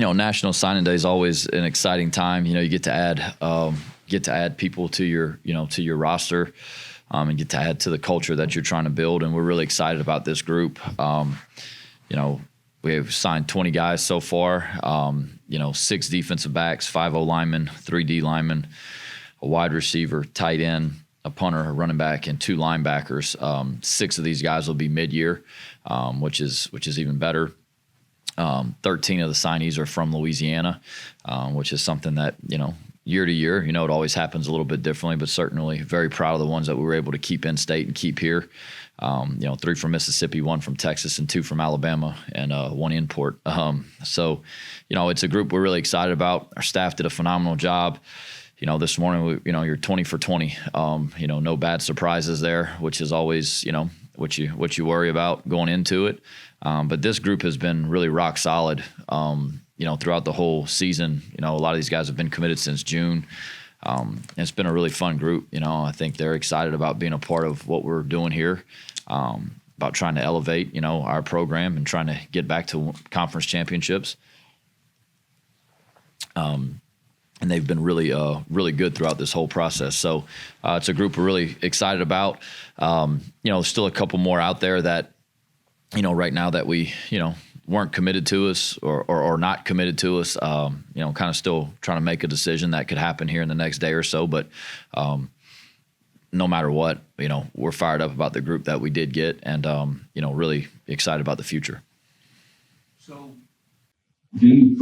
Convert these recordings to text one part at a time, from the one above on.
National Signing Day is always an exciting time. You get to add people to your roster, and get to add to the culture that you're trying to build. And we're really excited about this group. We have signed 20 guys so far. 6 defensive backs, 5 O linemen, 3 D linemen, a wide receiver, tight end, a punter, a running back, and 2 linebackers. 6 of these guys will be mid-year, which is even better. 13 of the signees are from Louisiana, which is something that, year to year, it always happens a little bit differently, but certainly very proud of the ones that we were able to keep in state and keep here. 3 from Mississippi, 1 from Texas, and 2 from Alabama, and 1 import. So it's a group we're really excited about. Our staff did a phenomenal job. This morning, you're 20 for 20. No bad surprises there, which is always, what you worry about going into it. But this group has been really rock solid, throughout the whole season. A lot of these guys have been committed since June. And it's been a really fun group. I think they're excited about being a part of what we're doing here, about trying to elevate, our program and trying to get back to conference championships. And they've been really good throughout this whole process. So it's a group we're really excited about. There's still a couple more out there that, right now that we, weren't committed to us or not committed to us, kind of still trying to make a decision that could happen here in the next day or so. But no matter what, we're fired up about the group that we did get and, really excited about the future. So do you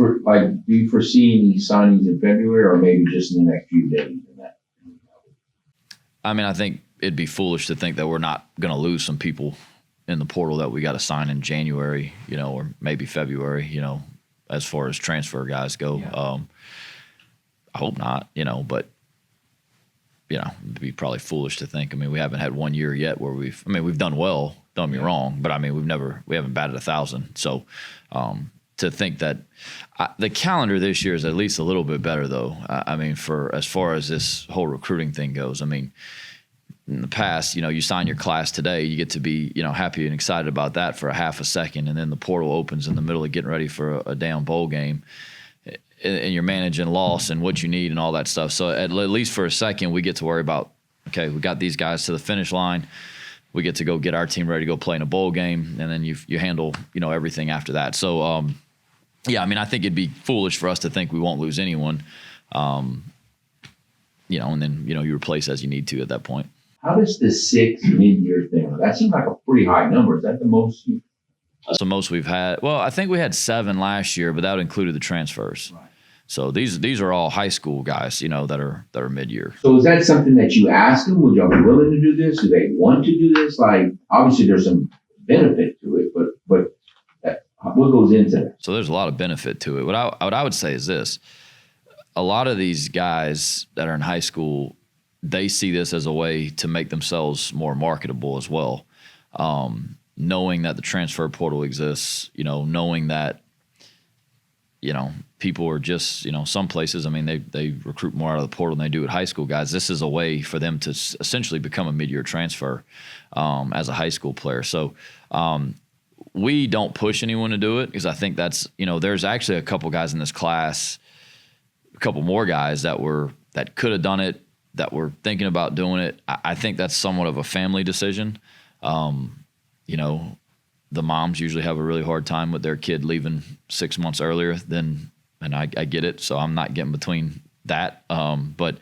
foresee any signings in February or maybe just in the next few days? I think it'd be foolish to think that we're not going to lose some people in the portal that we got to sign in January, or maybe February, as far as transfer guys go. Yeah. I hope not, but, it'd be probably foolish to think. We haven't had 1 year yet where we've done well, don't get me wrong, but we haven't batted 1,000. So to think that the calendar this year is at least a little bit better though. For as far as this whole recruiting thing goes, in the past, you sign your class today, you get to be, happy and excited about that for a half a second. And then the portal opens in the middle of getting ready for a damn bowl game and you're managing loss and what you need and all that stuff. So at least for a second, we get to worry about, okay, we got these guys to the finish line. We get to go get our team ready to go play in a bowl game. And then you handle, everything after that. So, I think it'd be foolish for us to think we won't lose anyone. And then, you replace as you need to at that point. How does the 6 mid-year thing? That seems like a pretty high number. Is that the most? That's the most we've had. Well, I think we had 7 last year, but that included the transfers. Right. So these are all high school guys, that are mid-year. So is that something that you ask them? Would y'all be willing to do this? Do they want to do this? Obviously there's some benefit to it, but what goes into that? So there's a lot of benefit to it. What I would say is this: a lot of these guys that are in high school, they see this as a way to make themselves more marketable as well. Knowing that the transfer portal exists, knowing that, people are just, some places, they recruit more out of the portal than they do at high school guys. This is a way for them to essentially become a mid-year transfer as a high school player. So we don't push anyone to do it because I think that's, there's actually a couple guys in this class, a couple more guys that could have done it, that we're thinking about doing it. I think that's somewhat of a family decision. The moms usually have a really hard time with their kid leaving 6 months earlier and I get it. So I'm not getting between that. But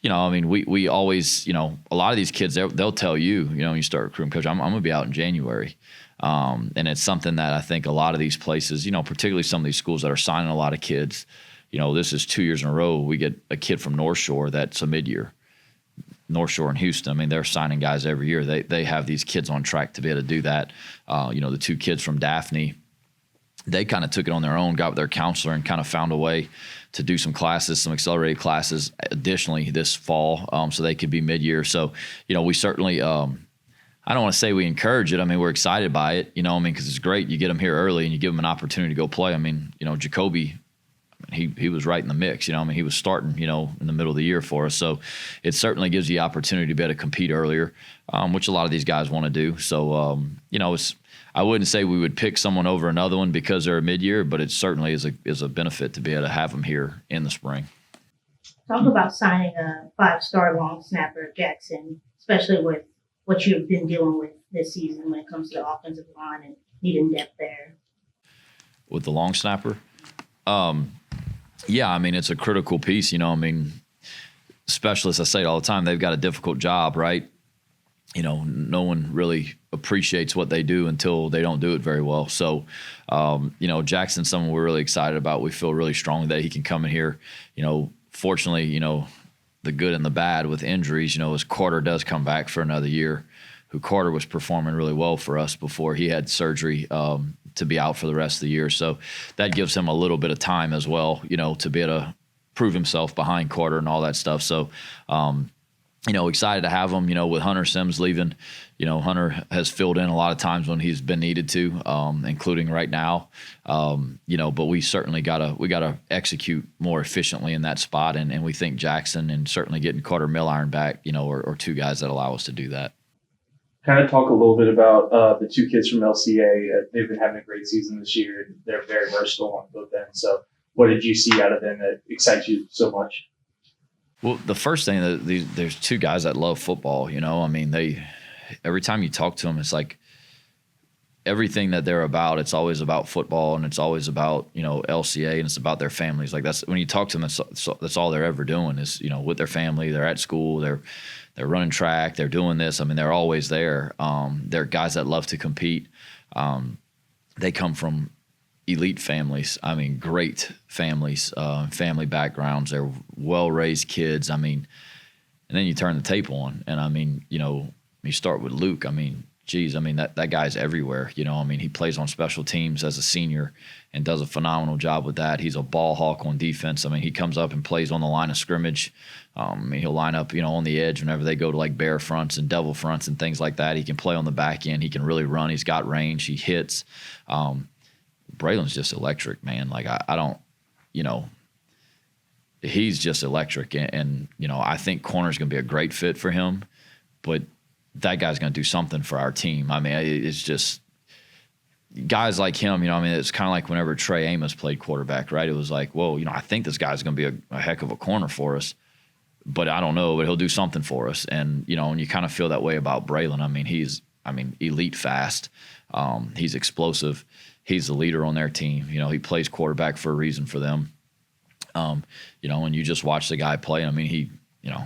we always, a lot of these kids, they'll tell you, when you start recruiting, coach, I'm going to be out in January. And it's something that I think a lot of these places, particularly some of these schools that are signing a lot of kids, this is 2 years in a row. We get a kid from North Shore that's a mid-year. North Shore and Houston, they're signing guys every year. They have these kids on track to be able to do that. The 2 kids from Daphne, they kind of took it on their own, got with their counselor and kind of found a way to do some classes, some accelerated classes additionally this fall so they could be mid-year. So, we certainly I don't want to say we encourage it. We're excited by it, because it's great. You get them here early and you give them an opportunity to go play. Jacoby, he was right in the mix. I mean, he was starting, in the middle of the year for us. So it certainly gives you the opportunity to be able to compete earlier, which a lot of these guys want to do. So, I wouldn't say we would pick someone over another one because they're a mid-year, but it certainly is a benefit to be able to have them here in the spring. Talk about signing a 5-star long snapper, Jackson, especially with what you've been dealing with this season when it comes to the offensive line and needing depth there. With the long snapper? Yeah, I mean, it's a critical piece, specialists, I say it all the time, they've got a difficult job, right? No one really appreciates what they do until they don't do it very well. So, Jackson's someone we're really excited about. We feel really strongly that he can come in here. Fortunately, the good and the bad with injuries, as Carter does come back for another year, Carter was performing really well for us before he had surgery to be out for the rest of the year. So that gives him a little bit of time as well, to be able to prove himself behind Carter and all that stuff. So, excited to have him, with Hunter Sims leaving. Hunter has filled in a lot of times when he's been needed to, including right now. But we certainly gotta execute more efficiently in that spot. And we think Jackson and certainly getting Carter Milliron back, are two guys that allow us to do that. Kind of talk a little bit about the two kids from LCA. They've been having a great season this year. They're very versatile on both ends. So what did you see out of them that excites you so much? Well, the first thing, there's two guys that love football, I mean, every time you talk to them, it's like everything that they're about, it's always about football and it's always about, LCA, and it's about their families. Like that's when you talk to them, that's all they're ever doing is, with their family. They're at school, they're running track, they're doing this. I mean, they're always there. They're guys that love to compete. They come from elite families. I mean, great families, family backgrounds. They're well-raised kids. I mean, and then you turn the tape on, and I mean, you start with Luke. I mean, geez, I mean that guy's everywhere. I mean, he plays on special teams as a senior and does a phenomenal job with that. He's a ball hawk on defense. I mean, he comes up and plays on the line of scrimmage. I mean, he'll line up, on the edge whenever they go to like bear fronts and devil fronts and things like that. He can play on the back end. He can really run. He's got range. He hits. Braylon's just electric, man. Like I don't, he's just electric, and I think corner's going to be a great fit for him, but that guy's going to do something for our team. I mean, it's just guys like him. It's kind of like whenever Trey Amos played quarterback, right? It was like, whoa, I think this guy's going to be a heck of a corner for us, but I don't know, but he'll do something for us. And and you kind of feel that way about Braylon. I mean, he's elite fast. He's explosive. He's the leader on their team. He plays quarterback for a reason for them. And you just watch the guy play. I mean,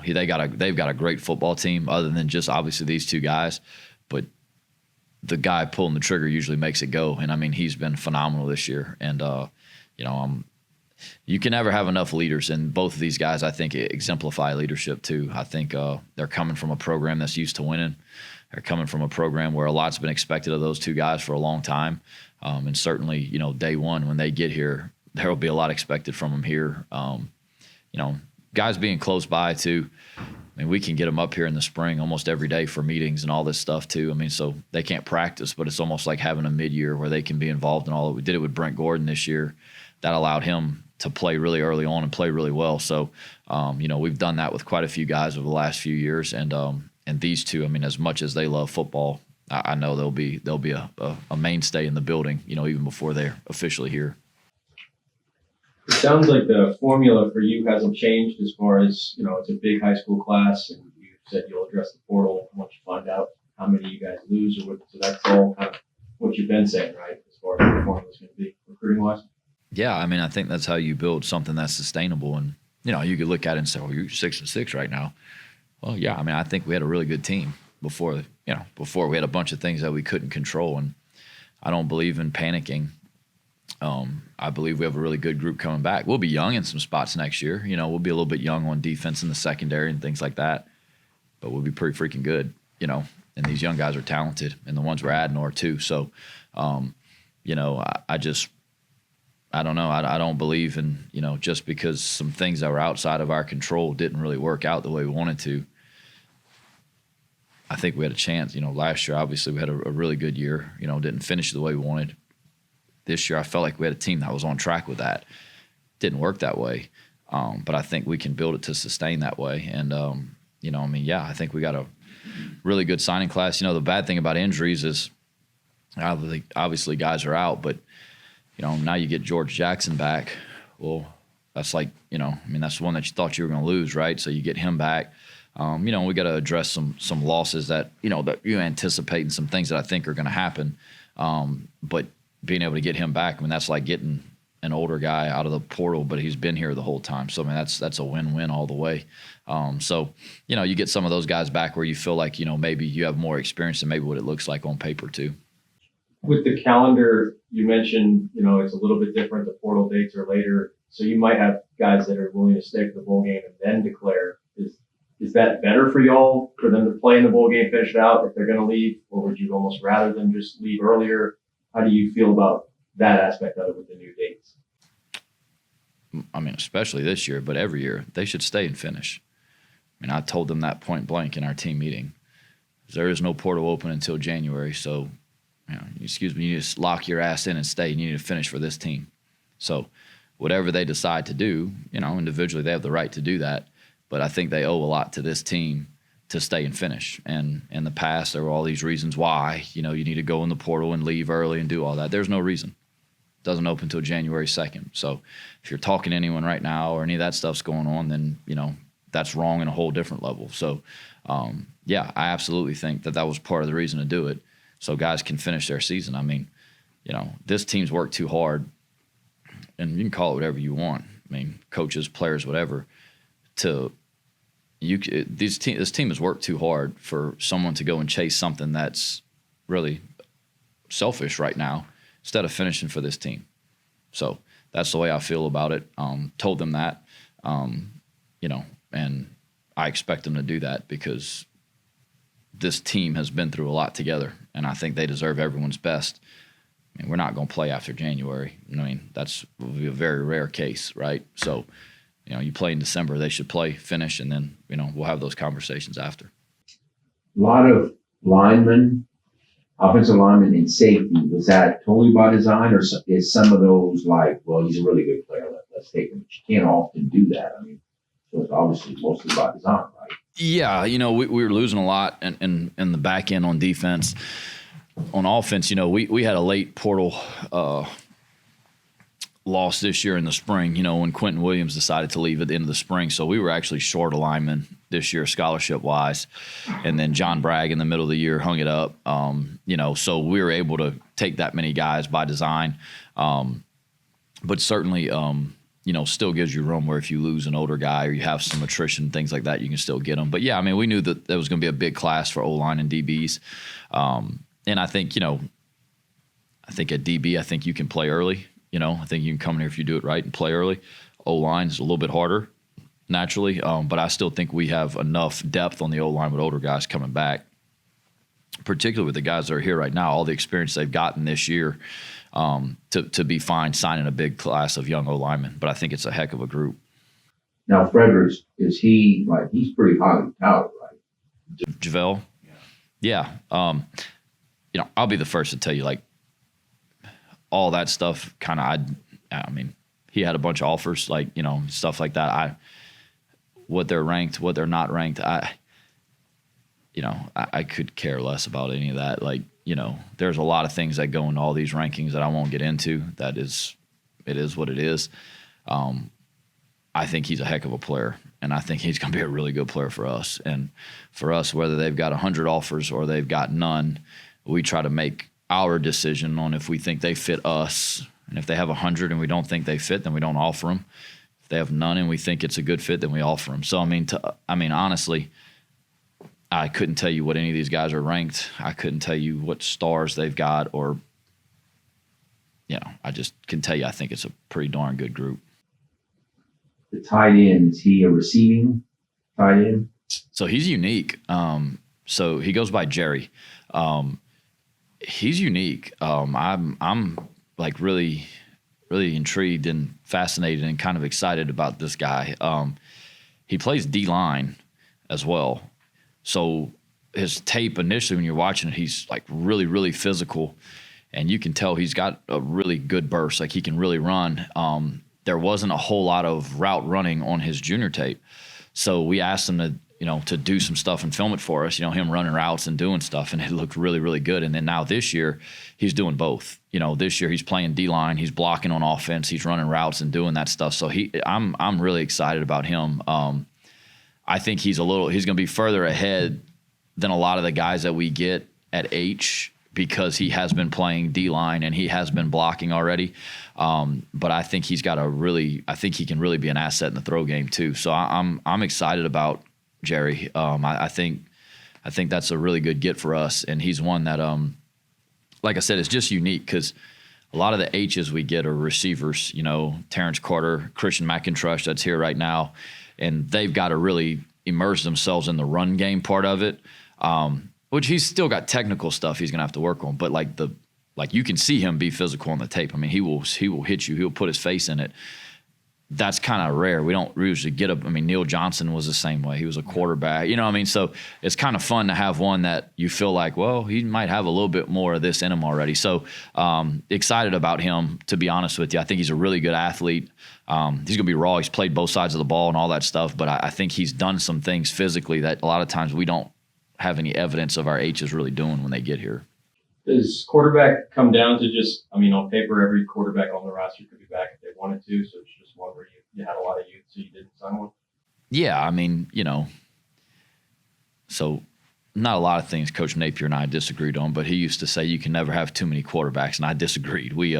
they've got a great football team other than just obviously these two guys, but the guy pulling the trigger usually makes it go. And I mean, he's been phenomenal this year. And, you can never have enough leaders, and both of these guys, I think, exemplify leadership too. I think they're coming from a program that's used to winning. They're coming from a program where a lot's been expected of those two guys for a long time. And certainly, day one when they get here, there will be a lot expected from them here. Guys being close by too. I mean, we can get them up here in the spring almost every day for meetings and all this stuff too. I mean, so they can't practice, but it's almost like having a mid-year where they can be involved in all of it. We did it with Brent Gordon this year. That allowed him to play really early on and play really well. So, we've done that with quite a few guys over the last few years. And these two, I mean, as much as they love football, I know they'll be a mainstay in the building, even before they're officially here. It sounds like the formula for you hasn't changed as far as, it's a big high school class, and you said you'll address the portal once you find out how many you guys lose, or what, so that's all kind of what you've been saying, right, as far as what the formula is going to be recruiting-wise? Yeah, I mean, I think that's how you build something that's sustainable. And, you could look at it and say, well, you're 6-6 right now. Well, yeah, I mean, I think we had a really good team before we had a bunch of things that we couldn't control. And I don't believe in panicking. I believe we have a really good group coming back. We'll be young in some spots next year. We'll be a little bit young on defense in the secondary and things like that. But we'll be pretty freaking good, and these young guys are talented, and the ones we're adding are too. So, I don't know. I don't believe in, just because some things that were outside of our control didn't really work out the way we wanted to. I think we had a chance. Last year, obviously, we had a really good year. Didn't finish the way we wanted. This year, I felt like we had a team that was on track with that. didn't work that way. But I think we can build it to sustain that way. And, I think we got a really good signing class. The bad thing about injuries is obviously guys are out, but, now you get George Jackson back. Well, that's like, that's the one that you thought you were going to lose, right? So you get him back. We got to address some losses that you anticipate and some things that I think are going to happen. But being able to get him back, that's like getting an older guy out of the portal, but he's been here the whole time. So, that's a win-win all the way. You get some of those guys back where you feel like, maybe you have more experience than maybe what it looks like on paper too. With the calendar, you mentioned, it's a little bit different. The portal dates are later. So you might have guys that are willing to stay for the bowl game and then declare. Is that better for y'all, for them to play in the bowl game, finish it out if they're going to leave? Or would you almost rather them just leave earlier? How do you feel about that aspect of it with the new dates? Especially this year, but every year, they should stay and finish. I told them that point blank in our team meeting. There is no portal open until January, so you need to lock your ass in and stay. You need to finish for this team. So whatever they decide to do, individually they have the right to do that. But I think they owe a lot to this team to stay and finish. And in the past, there were all these reasons why, you need to go in the portal and leave early and do all that. There's no reason. It doesn't open until January 2nd. So if you're talking to anyone right now or any of that stuff's going on, then, that's wrong in a whole different level. So, I absolutely think that was part of the reason to do it, so guys can finish their season. This team's worked too hard, and you can call it whatever you want. Coaches, players, whatever. This team has worked too hard for someone to go and chase something that's really selfish right now instead of finishing for this team. So that's the way I feel about it. Told them that, and I expect them to do that because this team has been through a lot together, and I think they deserve everyone's best. We're not going to play after January. That's will be a very rare case, right? So, you play in December, they should play, finish, and then, we'll have those conversations after. A lot of linemen, offensive linemen and safety, was that totally by design, or is some of those like, well, he's a really good player, let's take him? But you can't often do that. So it's obviously mostly by design, right? Yeah, we were losing a lot in the back end on defense. On offense, we had a late portal loss this year in the spring, when Quentin Williams decided to leave at the end of the spring. So we were actually short a lineman this year scholarship-wise. And then John Bragg in the middle of the year hung it up. So we were able to take that many guys by design. But certainly, still gives you room where if you lose an older guy or you have some attrition, things like that, you can still get them. But, yeah, we knew that there was going to be a big class for O-line and DBs. And I think, at DB, I think you can play early. I think you can come in here if you do it right and play early. O-line is a little bit harder, naturally. But I still think we have enough depth on the O-line with older guys coming back, particularly with the guys that are here right now, all the experience they've gotten this year, to be fine signing a big class of young O-linemen. But I think it's a heck of a group. Now, Fredericks, he's pretty highly touted, right? JaVale? Yeah. I'll be the first to tell you, all that stuff he had a bunch of offers, stuff like that. What they're ranked, what they're not ranked, I could care less about any of that. There's a lot of things that go into all these rankings that I won't get into. It is what it is. I think he's a heck of a player, and I think he's going to be a really good player for us. And for us, whether they've got 100 offers or they've got none, we try to make our decision on if we think they fit us. And if they have 100 and we don't think they fit, then we don't offer them. If they have none and we think it's a good fit, then we offer them. So, honestly, I couldn't tell you what any of these guys are ranked. I couldn't tell you what stars they've got, or, I just can tell you I think it's a pretty darn good group. The tight end, is he a receiving tight end? So he's unique. So he goes by Jerry. He's unique. I'm really, really intrigued and fascinated and kind of excited about this guy. He plays D-line as well. So his tape initially, when you're watching it, he's really, really physical, and you can tell he's got a really good burst. He can really run. there wasn't a whole lot of route running on his junior tape. So we asked him to do some stuff and film it for us, him running routes and doing stuff, and it looked really, really good. And then now this year, he's doing both. This year he's playing D-line, he's blocking on offense, he's running routes and doing that stuff. So I'm really excited about him. I think he's going to be further ahead than a lot of the guys that we get at H, because he has been playing D-line and he has been blocking already. But I think he can really be an asset in the throw game too. So I'm excited about Jerry. I think that's a really good get for us. And he's one that, like I said, it's just unique because a lot of the H's we get are receivers, Terrence Carter, Christian McIntosh that's here right now. And they've got to really immerse themselves in the run game part of it. Which he's still got technical stuff he's gonna have to work on, but like you can see him be physical on the tape. I mean, he will hit you. He'll put his face in it. That's kind of rare. We don't usually get up. I mean, Neil Johnson was the same way. He was a quarterback. So it's kind of fun to have one that you feel like, well, he might have a little bit more of this in him already. So excited about him, to be honest with you. I think he's a really good athlete. He's gonna be raw. He's played both sides of the ball and all that stuff, but I think he's done some things physically that a lot of times we don't have any evidence of our H's really doing when they get here. Does quarterback come down to just, on paper, every quarterback on the roster could be back if they wanted to, so it's just one where you had a lot of youth, so you didn't sign one? Yeah, so not a lot of things Coach Napier and I disagreed on, but he used to say you can never have too many quarterbacks, and I disagreed. We,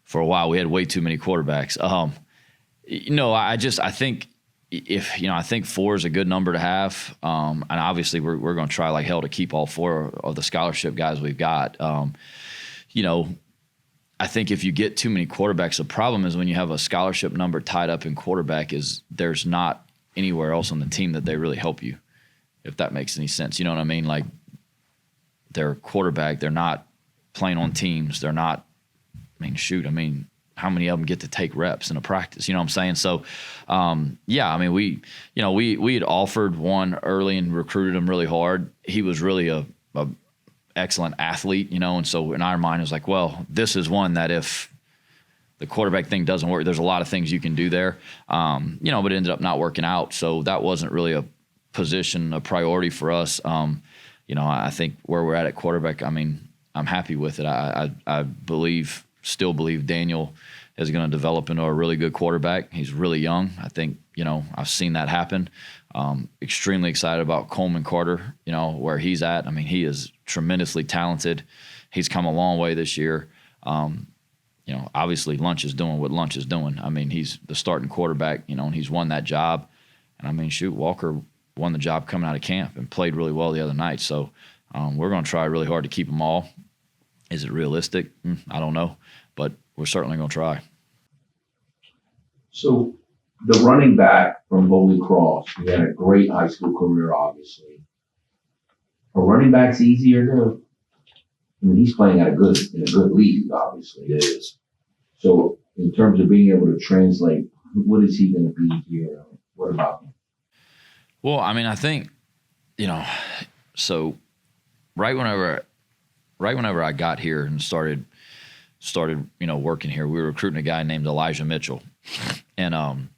for a while, we had way too many quarterbacks. I think I think 4 is a good number to have. And obviously we're going to try like hell to keep all 4 of the scholarship guys we've got. I think if you get too many quarterbacks, the problem is when you have a scholarship number tied up in quarterback is there's not anywhere else on the team that they really help you, if that makes any sense. You know what I mean? Like, they're quarterback, they're not playing on teams. They're not, how many of them get to take reps in a practice? You know what I'm saying? So, we had offered one early and recruited him really hard. He was really a excellent athlete, and so in our mind it was like, well, this is one that if the quarterback thing doesn't work, there's a lot of things you can do there, but it ended up not working out. So that wasn't really a priority for us. I think where we're at quarterback, I'm happy with it. I still believe Daniel is going to develop into a really good quarterback. He's really young. I think, I've seen that happen. Extremely excited about Coleman Carter, where he's at. He is tremendously talented. He's come a long way this year. Obviously Lunch is doing what Lunch is doing. He's the starting quarterback, and he's won that job. And Walker won the job coming out of camp and played really well the other night. So we're going to try really hard to keep them all. Is it realistic? I don't know, but we're certainly going to try. So the running back from Holy Cross, he had a great high school career, obviously. Are running backs easier to? He's playing in a good league, obviously. It is. So in terms of being able to translate, what is he going to be here? What about him? Well, I think, so right whenever I got here and started, working here, we were recruiting a guy named Elijah Mitchell, and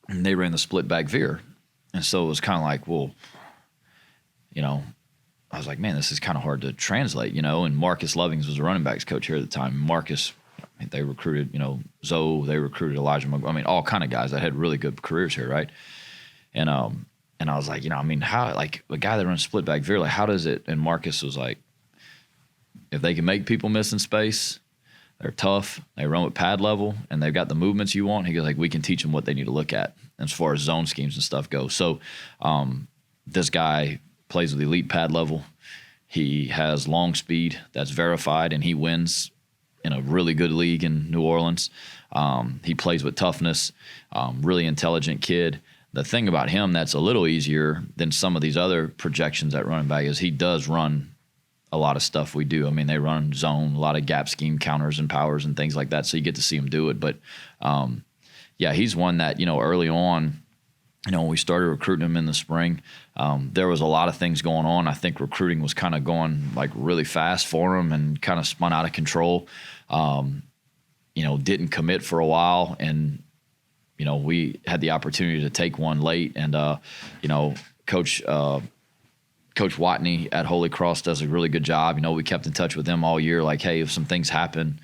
they ran the split back veer. And so it was kind of like, well, I was like, man, this is kind of hard to translate, and Marcus Lovings was the running backs coach here at the time. Marcus, they recruited, Zoe, they recruited Elijah, all kind of guys that had really good careers here. Right. And I was like, how, like a guy that runs split back veer, like how does it? And Marcus was like, if they can make people miss in space, they're tough, they run with pad level, and they've got the movements you want. He goes, like, we can teach them what they need to look at as far as zone schemes and stuff go. So this guy plays with elite pad level. He has long speed that's verified, and he wins in a really good league in New Orleans. He plays with toughness, really intelligent kid. The thing about him that's a little easier than some of these other projections at running back is he does run a lot of stuff we do. They run zone, a lot of gap scheme counters and powers and things like that. So you get to see him do it. But he's one that, early on, when we started recruiting him in the spring, there was a lot of things going on. I think recruiting was kind of going like really fast for him and kind of spun out of control. didn't commit for a while, and we had the opportunity to take one late, and Coach Watney at Holy Cross does a really good job. We kept in touch with them all year, like, hey, if some things happen,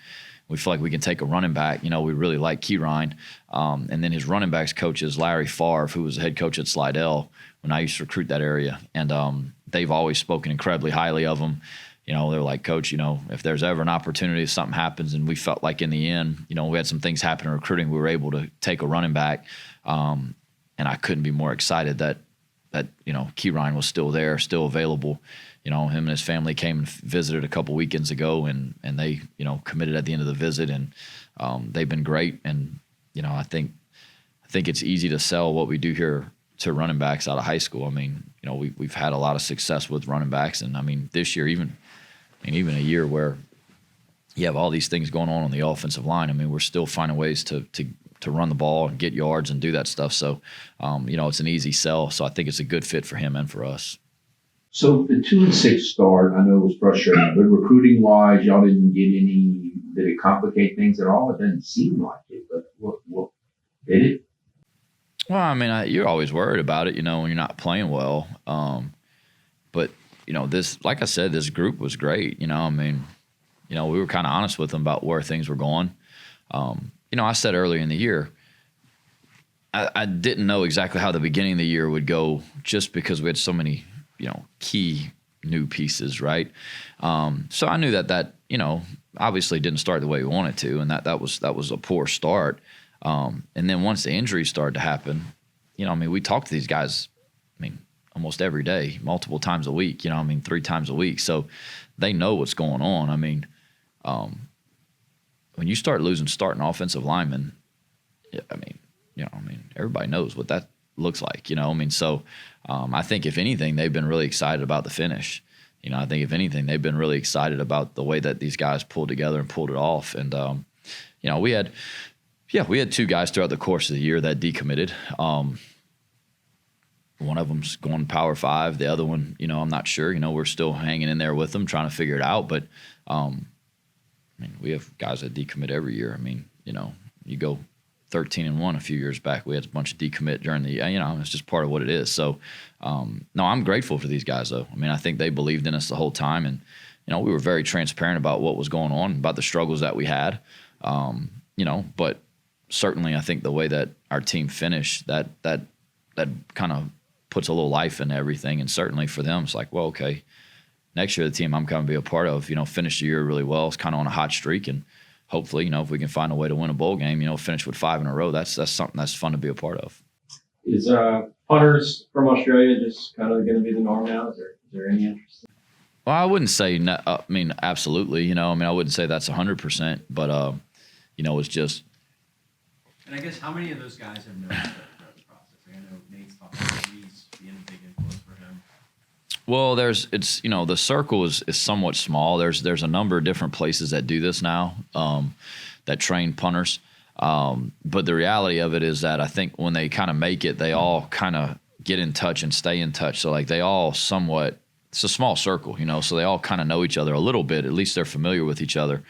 we feel like we can take a running back. We really like Keyrine. And then his running backs coach is Larry Favre, who was the head coach at Slidell when I used to recruit that area. And they've always spoken incredibly highly of him. They're like, Coach, if there's ever an opportunity, if something happens, and we felt like in the end, we had some things happen in recruiting, we were able to take a running back. And I couldn't be more excited that Keyrine was still there, still available. Him and his family came and visited a couple weekends ago, and they, committed at the end of the visit, and they've been great. And, I think it's easy to sell what we do here to running backs out of high school. I mean, we've had a lot of success with running backs, and I mean, this year, even a year where you have all these things going on the offensive line, I mean, we're still finding ways to run the ball and get yards and do that stuff. So, it's an easy sell. So I think it's a good fit for him and for us. So the 2-6 start, I know it was frustrating, but recruiting wise, y'all didn't get any. Did it complicate things at all? It doesn't seem like it, but what did it? Well, I mean, you're always worried about it, when you're not playing well. But this, like I said, this group was great. I mean, we were kind of honest with them about where things were going. I said earlier in the year, I didn't know exactly how the beginning of the year would go, just because we had so many, key new pieces, right? So I knew that obviously didn't start the way we wanted to, and that was a poor start. And then once the injuries started to happen, we talked to these guys, almost every day, multiple times a week, 3 times a week. So they know what's going on. I mean, when you start losing starting offensive linemen, everybody knows what that looks like, So I think if anything, they've been really excited about the finish. I think if anything, they've been really excited about the way that these guys pulled together and pulled it off. And, we had 2 guys throughout the course of the year that decommitted. One of them's going Power 5. The other one, I'm not sure. We're still hanging in there with them, trying to figure it out. But, we have guys that decommit every year. You go 13-1 a few years back. We had a bunch of decommit during the, it's just part of what it is. So, no, I'm grateful for these guys, though. I think they believed in us the whole time. And, we were very transparent about what was going on, about the struggles that we had. But certainly I think the way that our team finished, that kind of puts a little life into everything. And certainly for them, it's like, well, okay, next year the team I'm going to be a part of, finished the year really well. It's kind of on a hot streak, and hopefully, if we can find a way to win a bowl game, finish with 5 in a row, that's something that's fun to be a part of. Is punters from Australia just kind of going to be the norm now? Is there any interest? Well, I wouldn't say, absolutely. I wouldn't say that's 100%, but it's just. And I guess how many of those guys have known that throughout the process? I know Nate's talking about Reese being a big influence for him. Well, the circle is somewhat small. There's a number of different places that do this now, that train punters. But the reality of it is that I think when they kind of make it, they all kind of get in touch and stay in touch. So like they all somewhat, it's a small circle, so they all kind of know each other a little bit. At least they're familiar with each other.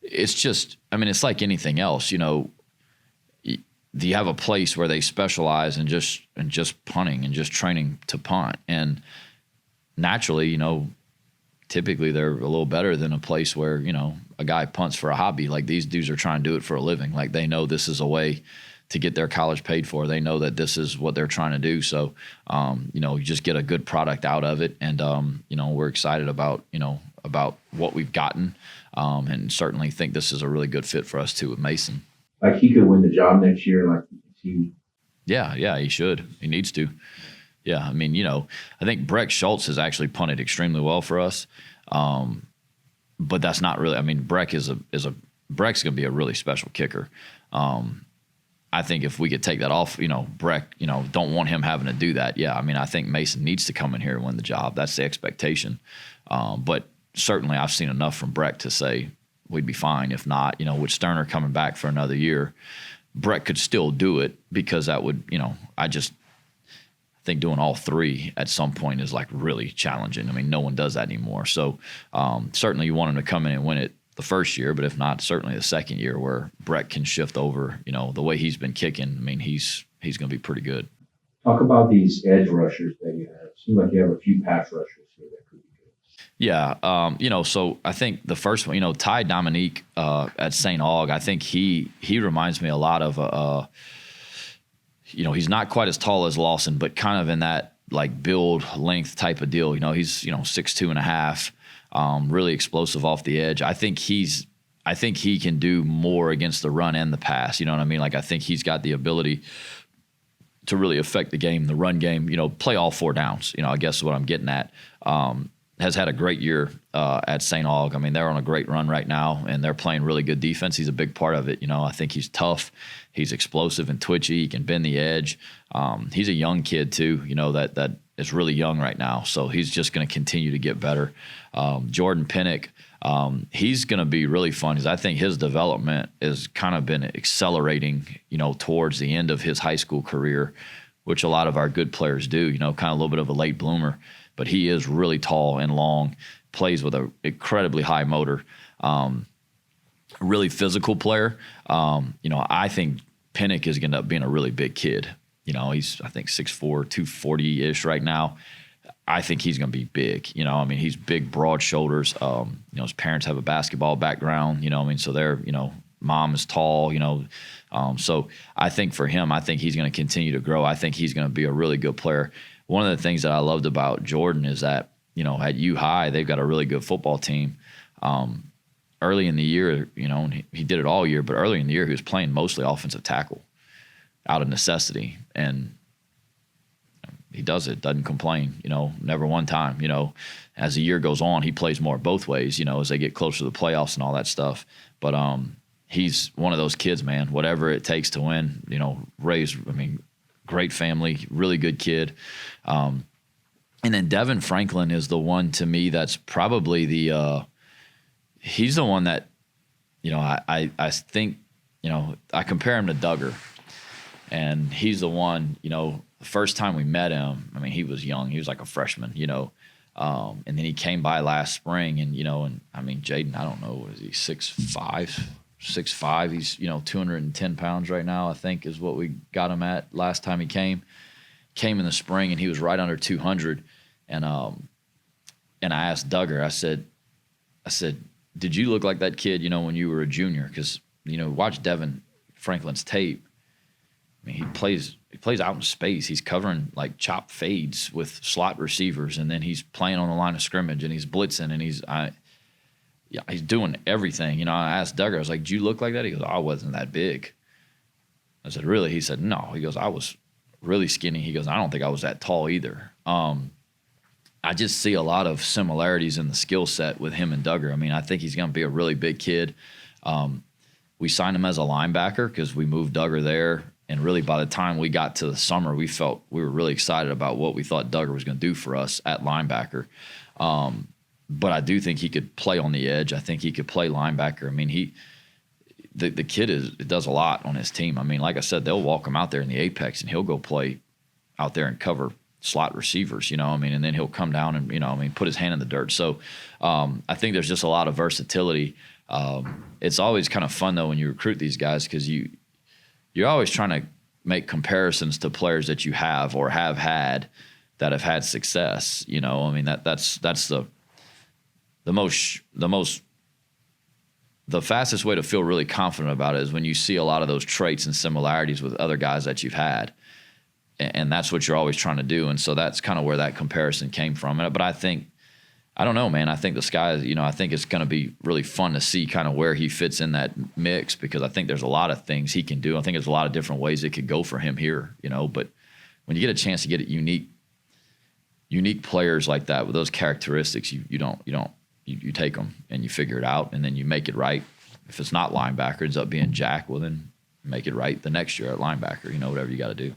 It's just, it's like anything else, you have a place where they specialize in just punting and just training to punt. And naturally, typically they're a little better than a place where, a guy punts for a hobby. Like these dudes are trying to do it for a living. Like they know this is a way to get their college paid for. They know that this is what they're trying to do. So, you just get a good product out of it. And, we're excited about what we've gotten. And certainly think this is a really good fit for us too with Mason. Like he could win the job next year. Like he. Yeah, he should. He needs to. Yeah, I think Breck Schultz has actually punted extremely well for us. But that's not really. Breck Breck's going to be a really special kicker. I think if we could take that off, Breck, don't want him having to do that. Yeah, I think Mason needs to come in here and win the job. That's the expectation. But certainly I've seen enough from Breck to say we'd be fine. If not, with Sterner coming back for another year, Breck could still do it because that would, I think doing all 3 at some point is like really challenging. No one does that anymore. So certainly you want him to come in and win it the first year, but if not, certainly the second year where Brett can shift over. The way he's been kicking, I mean, he's going to be pretty good. Talk about these edge rushers that you have. Seems like you have a few pass rushers here that could be good. Yeah, so I think the first one, Ty Dominique at St. Aug, I think he reminds me a lot of he's not quite as tall as Lawson, but kind of in that like build length type of deal. He's 6'2.5", really explosive off the edge. I think he can do more against the run and the pass. You know what I mean? Like I think he's got the ability to really affect the game, the run game. Play all 4 downs. I guess is what I'm getting at. Has had a great year at St. Aug. I mean, they're on a great run right now, and they're playing really good defense. He's a big part of it. I think he's tough. He's explosive and twitchy. He can bend the edge. He's a young kid too. That is really young right now. So he's just going to continue to get better. Jordan Pinnock, he's going to be really fun because I think his development has kind of been accelerating. Towards the end of his high school career, which a lot of our good players do. Kind of a little bit of a late bloomer. But he is really tall and long, plays with an incredibly high motor, really physical player. I think Pinnock is going to end up being a really big kid. He's, I think, 6'4", 240-ish right now. I think he's going to be big. He's big, broad shoulders. His parents have a basketball background, so they're, mom is tall, so I think for him, I think he's going to continue to grow. I think he's going to be a really good player. One of the things that I loved about Jordan is that, at U High, they've got a really good football team. Early in the year, and he did it all year, but early in the year, he was playing mostly offensive tackle out of necessity. And he does it, doesn't complain, never one time. As the year goes on, he plays more both ways, as they get closer to the playoffs and all that stuff. But he's one of those kids, man, whatever it takes to win, great family, really good kid. And then Devin Franklin is the one to me that's probably he's the one that, I think, I compare him to Duggar. And he's the one, the first time we met him, he was young. He was like a freshman, and then he came by last spring and, Jaden, I don't know, what is he, 6'5"? 6'5". He's 210 pounds right now, I think, is what we got him at last time he came in the spring, and he was right under 200. And I asked Duggar, I said, did you look like that kid, when you were a junior? Because watch Devin Franklin's tape. He plays out in space. He's covering like chop fades with slot receivers, and then he's playing on the line of scrimmage, and he's blitzing, and he's doing everything. I asked Duggar, I was like, did you look like that? He goes, I wasn't that big. I said, really? He said, no. He goes, I was really skinny. He goes, I don't think I was that tall either. I just see a lot of similarities in the skill set with him and Duggar. I think he's going to be a really big kid. We signed him as a linebacker because we moved Duggar there. And really by the time we got to the summer, we were really excited about what we thought Duggar was going to do for us at linebacker. But I do think he could play on the edge. I think he could play linebacker. The kid does a lot on his team. Like I said, they'll walk him out there in the apex, and he'll go play out there and cover slot receivers, and then he'll come down and, put his hand in the dirt. So I think there's just a lot of versatility. It's always kind of fun, though, when you recruit these guys because you're always trying to make comparisons to players that you have or have had that have had success. That's the fastest way to feel really confident about it is when you see a lot of those traits and similarities with other guys that you've had. And that's what you're always trying to do. And so that's kind of where that comparison came from. But I don't know, man. I think the sky is, I think it's going to be really fun to see kind of where he fits in that mix because I think there's a lot of things he can do. I think there's a lot of different ways it could go for him here, but when you get a chance to get unique players like that with those characteristics, you take them and you figure it out and then you make it right. If it's not linebacker, it ends up being Jack, well then make it right the next year at linebacker, whatever you got to do.